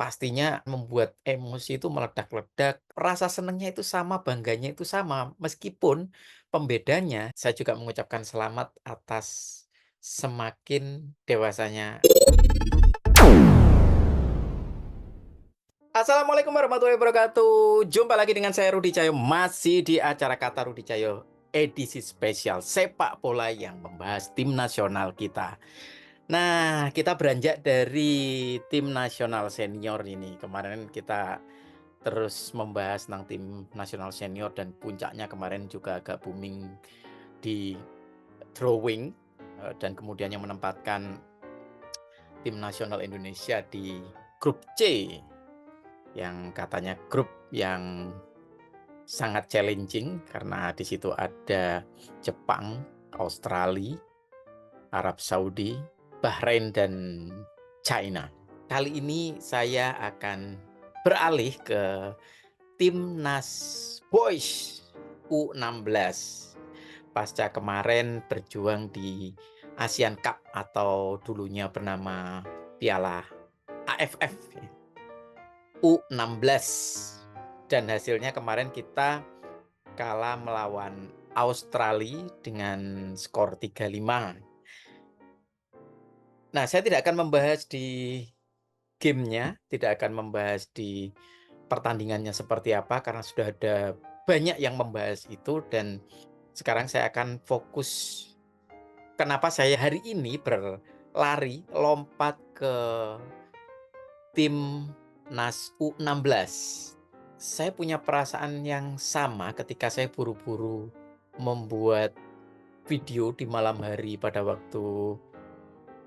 pastinya membuat emosi itu meledak-ledak, rasa senangnya itu sama, bangganya itu sama, meskipun pembedanya saya juga mengucapkan selamat atas semakin dewasanya. Assalamualaikum warahmatullahi wabarakatuh. Jumpa lagi dengan saya Rudi Cahyo, masih di acara Kata Rudi Cahyo edisi spesial sepak bola yang membahas tim nasional kita. Nah, kita beranjak dari tim nasional senior ini. Kemarin kita terus membahas tentang tim nasional senior dan puncaknya kemarin juga agak booming di drawing dan kemudian yang menempatkan tim nasional Indonesia di grup C yang katanya grup yang sangat challenging karena di situ ada Jepang, Australia, Arab Saudi, Bahrain dan China. Kali ini saya akan beralih ke Timnas Boys U16. Pasca kemarin berjuang di Asian Cup atau dulunya bernama Piala AFF U16. Dan hasilnya kemarin kita kalah melawan Australia dengan skor 3-5. Nah, saya tidak akan membahas di gamenya, tidak akan membahas di pertandingannya seperti apa, karena sudah ada banyak yang membahas itu. Dan sekarang saya akan fokus kenapa saya hari ini berlari lompat ke Timnas U16. Saya punya perasaan yang sama ketika saya buru-buru membuat video di malam hari pada waktu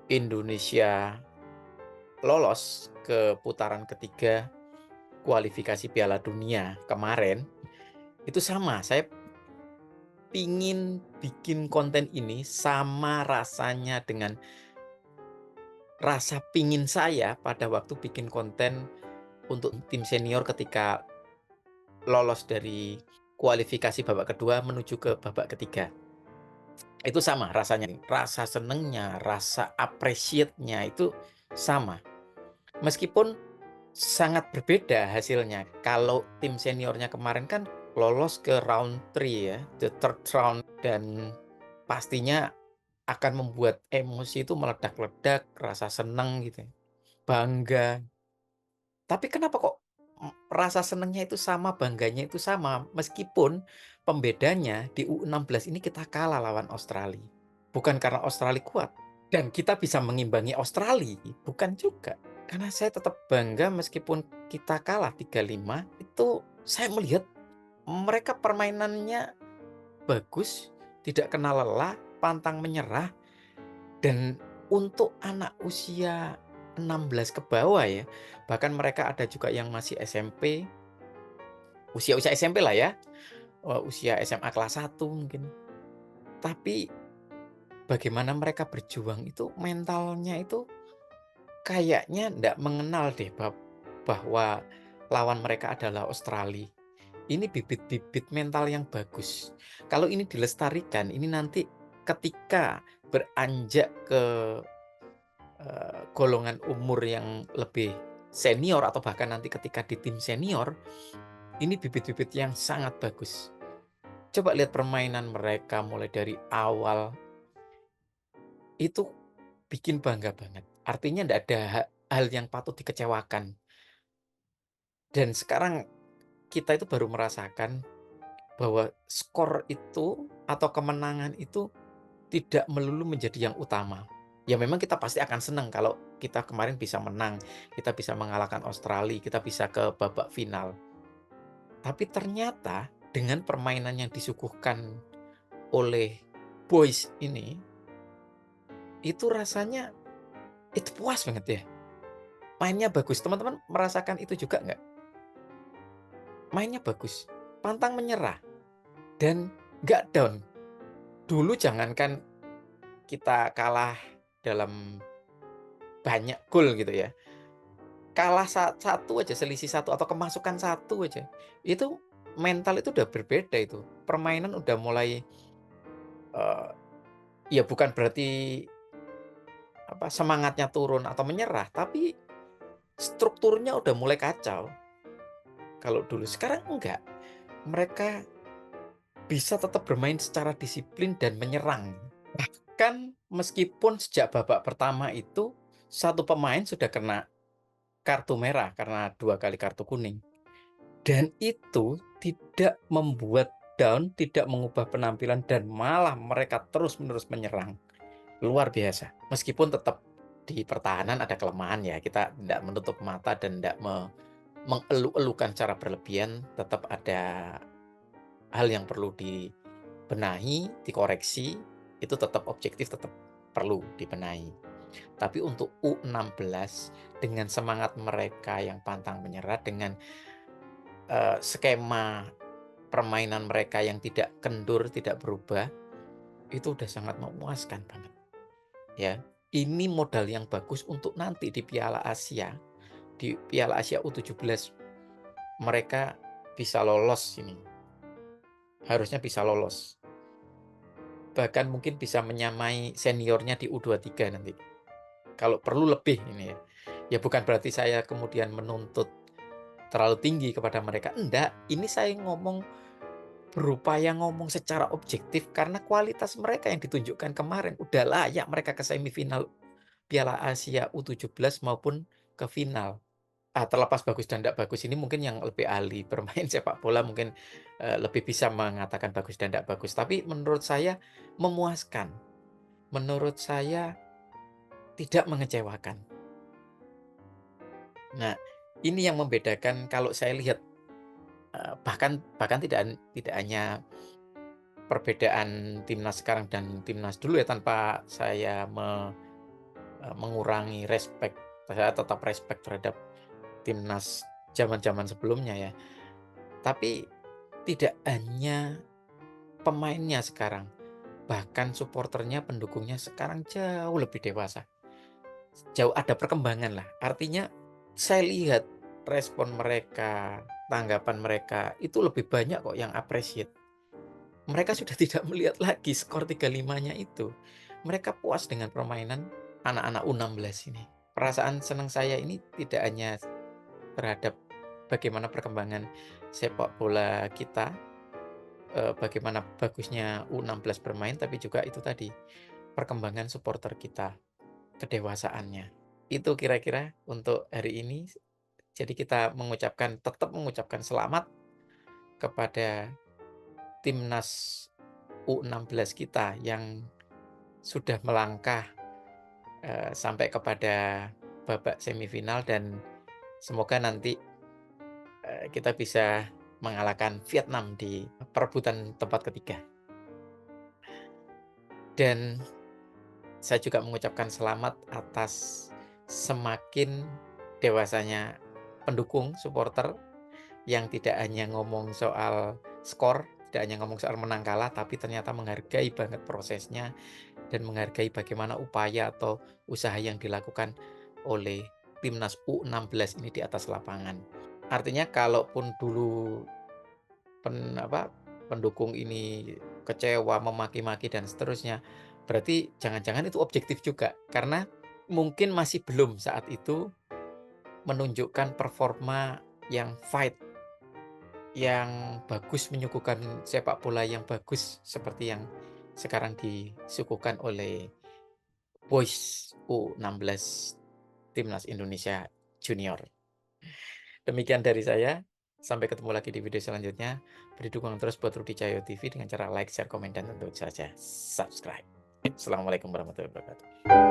Indonesia lolos ke putaran ketiga kualifikasi Piala Dunia kemarin. Itu sama, saya pingin bikin konten ini sama rasanya dengan rasa pingin saya pada waktu bikin konten untuk tim senior ketika lolos dari kualifikasi babak kedua menuju ke babak ketiga. Itu sama rasanya, rasa senengnya, rasa appreciate-nya itu sama. Meskipun sangat berbeda hasilnya. Kalau tim seniornya kemarin kan lolos ke round 3 ya, the third round, dan pastinya akan membuat emosi itu meledak-ledak, rasa seneng gitu ya, bangga. Tapi kenapa kok rasa senengnya itu sama, bangganya itu sama, meskipun pembedanya di U16 ini kita kalah lawan Australia. Bukan karena Australia kuat dan kita bisa mengimbangi Australia, bukan juga. Karena saya tetap bangga meskipun kita kalah 3-5, itu saya melihat mereka permainannya bagus, tidak kenal lelah, pantang menyerah. Dan untuk anak usia 16 ke bawah ya, bahkan mereka ada juga yang masih SMP, usia-usia SMP lah ya, usia SMA kelas 1 mungkin. Tapi bagaimana mereka berjuang itu, mentalnya itu kayaknya ndak mengenal deh bahwa lawan mereka adalah Australia. Ini bibit-bibit mental yang bagus. Kalau ini dilestarikan, ini nanti ketika beranjak ke golongan umur yang lebih senior atau bahkan nanti ketika di tim senior, ini bibit-bibit yang sangat bagus. Coba lihat permainan mereka mulai dari awal, itu bikin bangga banget. Artinya ndak ada hal yang patut dikecewakan. Dan sekarang kita itu baru merasakan bahwa skor itu atau kemenangan itu tidak melulu menjadi yang utama. Ya memang kita pasti akan senang kalau kita kemarin bisa menang, kita bisa mengalahkan Australia, kita bisa ke babak final. Tapi ternyata dengan permainan yang disuguhkan oleh boys ini, itu rasanya itu puas banget ya. Mainnya bagus. Teman-teman merasakan itu juga nggak? Mainnya bagus, pantang menyerah, dan nggak down. Dulu jangankan kita kalah dalam banyak gol gitu ya. Kalah satu aja, selisih satu atau kemasukan satu aja, itu mental itu udah berbeda itu. Permainan udah mulai, eee, ya bukan berarti semangatnya turun atau menyerah, tapi strukturnya udah mulai kacau. Kalau dulu, sekarang enggak. Mereka bisa tetap bermain secara disiplin dan menyerang. Bahkan meskipun sejak babak pertama itu, satu pemain sudah kena kartu merah karena 2 kali kartu kuning. Dan itu tidak membuat down, tidak mengubah penampilan dan malah mereka terus-menerus menyerang. Luar biasa. Meskipun tetap di pertahanan ada kelemahan ya, kita tidak menutup mata dan tidak mengeluh-elukan secara berlebihan, tetap ada hal yang perlu dibenahi, dikoreksi, itu tetap objektif, tetap perlu dibenahi. Tapi untuk U16 dengan semangat mereka yang pantang menyerah, dengan skema permainan mereka yang tidak kendur, tidak berubah, itu udah sangat memuaskan banget, ya. Ini modal yang bagus untuk nanti di Piala Asia, di Piala Asia U17 mereka bisa lolos ini, harusnya bisa lolos. Bahkan mungkin bisa menyamai seniornya di U23 nanti. Kalau perlu lebih ini ya. Ya bukan berarti saya kemudian menuntut terlalu tinggi kepada mereka, enggak. Ini saya berupaya ngomong secara objektif karena kualitas mereka yang ditunjukkan kemarin udah layak mereka ke semifinal Piala Asia U17 maupun ke final. Terlepas bagus dan tidak bagus ini mungkin yang lebih ahli bermain sepak bola mungkin, lebih bisa mengatakan bagus dan tidak bagus. Tapi menurut saya memuaskan, menurut saya tidak mengecewakan. Nah, ini yang membedakan kalau saya lihat, bahkan bahkan tidak hanya perbedaan timnas sekarang dan timnas dulu ya, tanpa saya mengurangi respect, saya tetap respect terhadap timnas zaman-zaman sebelumnya ya. Tapi tidak hanya pemainnya sekarang, bahkan supporternya, pendukungnya sekarang jauh lebih dewasa. Jauh ada perkembangan lah. Artinya saya lihat respon mereka, tanggapan mereka itu lebih banyak kok yang appreciate. Mereka sudah tidak melihat lagi skor 3-5-nya itu. Mereka puas dengan permainan anak-anak U16 ini. Perasaan senang saya ini tidak hanya terhadap bagaimana perkembangan sepak bola kita, bagaimana bagusnya U16 bermain, tapi juga itu tadi, perkembangan supporter kita, kedewasaannya. Itu kira-kira untuk hari ini. Jadi kita tetap mengucapkan selamat kepada timnas U16 kita yang sudah melangkah, sampai kepada babak semifinal dan semoga nanti, kita bisa mengalahkan Vietnam di perebutan tempat ketiga. Dan saya juga mengucapkan selamat atas semakin dewasanya pendukung, supporter yang tidak hanya ngomong soal skor, tidak hanya ngomong soal menang kalah, tapi ternyata menghargai banget prosesnya dan menghargai bagaimana upaya atau usaha yang dilakukan oleh timnas U16 ini di atas lapangan. Artinya kalaupun dulu pendukung ini kecewa, memaki-maki dan seterusnya, berarti jangan-jangan itu objektif juga. Karena mungkin masih belum saat itu menunjukkan performa yang fight, yang bagus, menyuguhkan sepak bola yang bagus seperti yang sekarang disuguhkan oleh boys U16 Timnas Indonesia Junior. Demikian dari saya. Sampai ketemu lagi di video selanjutnya. Beri dukungan terus buat Rudi Cahyo TV dengan cara like, share, komen, dan tentu saja subscribe. Assalamualaikum warahmatullahi wabarakatuh.